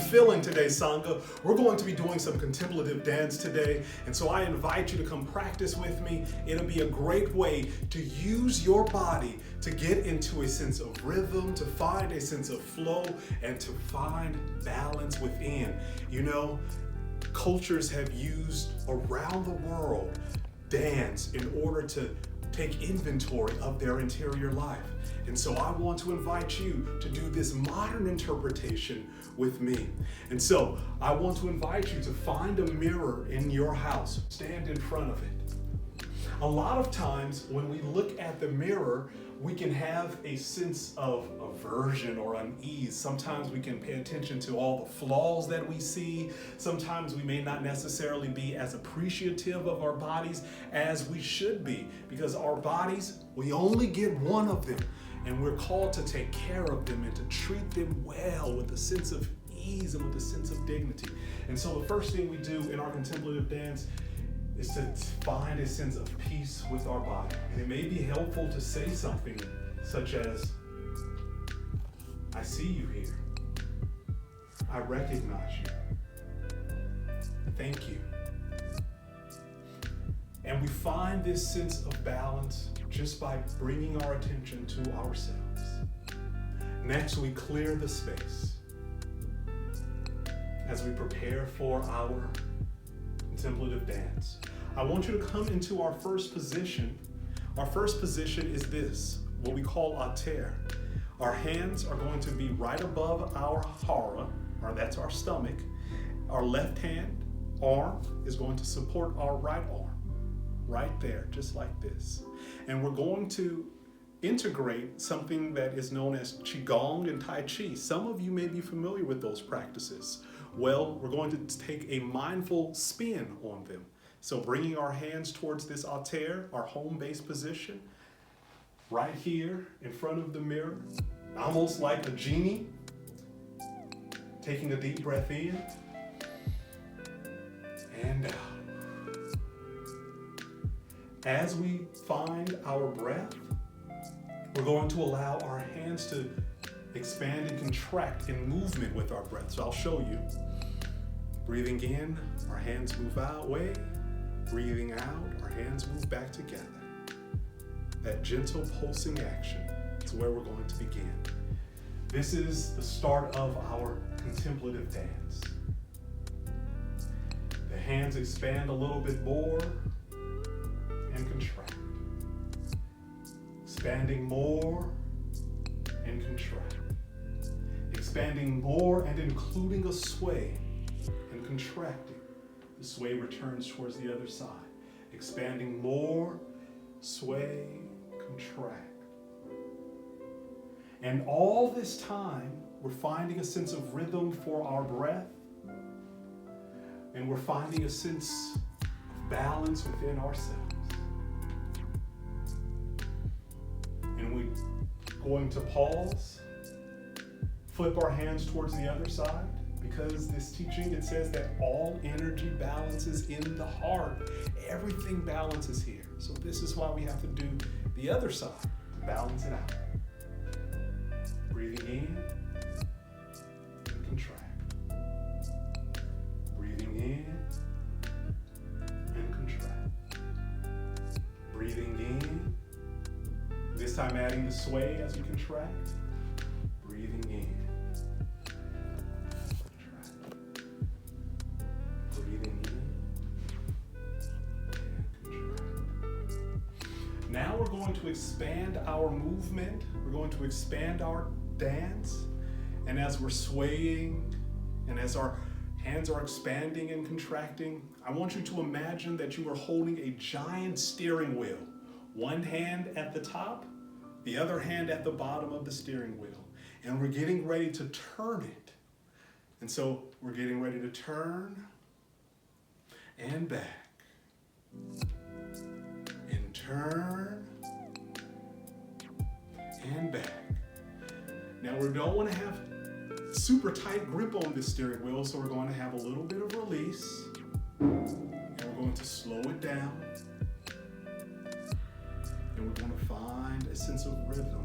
feeling today, Sangha? We're going to be doing some contemplative dance today, and so I invite you to come practice with me. It'll be a great way to use your body to get into a sense of rhythm, to find a sense of flow, and to find balance within. You know, cultures have used around the world dance in order to take inventory of their interior life. And so I want to invite you to do this modern interpretation with me. And so I want to invite you to find a mirror in your house, stand in front of it. A lot of times when we look at the mirror, we can have a sense of aversion or unease. Sometimes we can pay attention to all the flaws that we see. Sometimes we may not necessarily be as appreciative of our bodies as we should be, because our bodies, we only get one of them, and we're called to take care of them and to treat them well with a sense of ease and with a sense of dignity. And so the first thing we do in our contemplative dance is to find a sense of peace with our body. And it may be helpful to say something such as, I see you here. I recognize you. Thank you. And we find this sense of balance just by bringing our attention to ourselves. Next, we clear the space as we prepare for our contemplative dance. I want you to come into our first position. Our first position is this, what we call a terre. Our hands are going to be right above our hara, or that's our stomach. Our left hand arm is going to support our right arm, right there, just like this. And we're going to integrate something that is known as Qigong and Tai Chi. Some of you may be familiar with those practices. Well, we're going to take a mindful spin on them. So bringing our hands towards this altar, our home base position, right here in front of the mirror, almost like a genie, taking a deep breath in and out. As we find our breath, we're going to allow our hands to expand and contract in movement with our breath. So I'll show you. Breathing in, our hands move out way. Breathing out, our hands move back together. That gentle pulsing action is where we're going to begin. This is the start of our contemplative dance. The hands expand a little bit more and contract. Expanding more and contract. Expanding more and including a sway and contracting. The sway returns towards the other side. Expanding more, sway, contract. And all this time, we're finding a sense of rhythm for our breath. And we're finding a sense of balance within ourselves. And we're going to pause, flip our hands towards the other side, because this teaching, it says that all energy balances in the heart. Everything balances here. So this is why we have to do the other side, to balance it out. Breathing in and contract. Breathing in and contract. Breathing in. This time adding the sway as we contract. Breathing in. Contract. Breathing in and contract. Now we're going to expand our movement. We're going to expand our dance. And as we're swaying and as our hands are expanding and contracting, I want you to imagine that you are holding a giant steering wheel. One hand at the top, the other hand at the bottom of the steering wheel. And we're getting ready to turn it. And so we're getting ready to turn and back. And turn and back. Now we don't want to have super tight grip on this steering wheel, so we're going to have a little bit of release. And we're going to slow it down. And we're going to find a sense of rhythm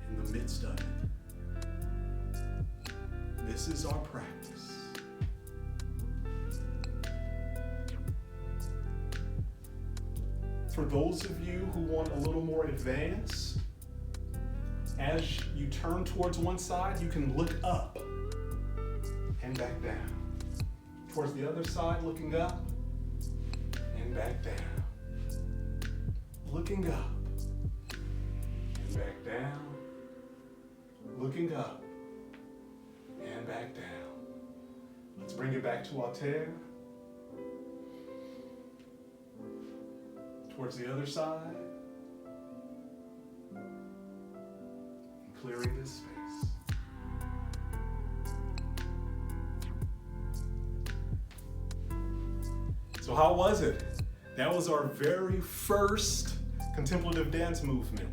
in the midst of it. This this is our practice. For those of you who want a little more advance, as you turn towards one side, you can look up and back down. Towards the other side, looking up and back down. Looking up and back down. Looking up and back down. Let's bring it back to Altair. Towards the other side. And clearing this space. So how was it? That was our very first contemplative dance movement.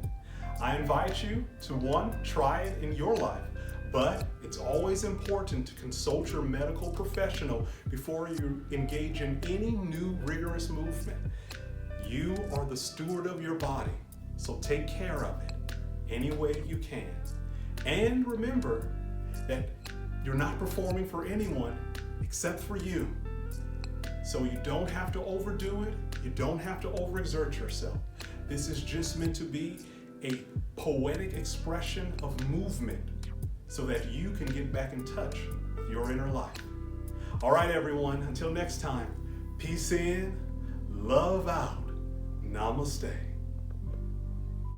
I invite you to, one, try it in your life, but it's always important to consult your medical professional before you engage in any new rigorous movement. You are the steward of your body, so take care of it any way you can. And remember that you're not performing for anyone except for you. So you don't have to overdo it. You don't have to overexert yourself. This is just meant to be a poetic expression of movement so that you can get back in touch with your inner life. All right, everyone, until next time, peace in, love out, namaste.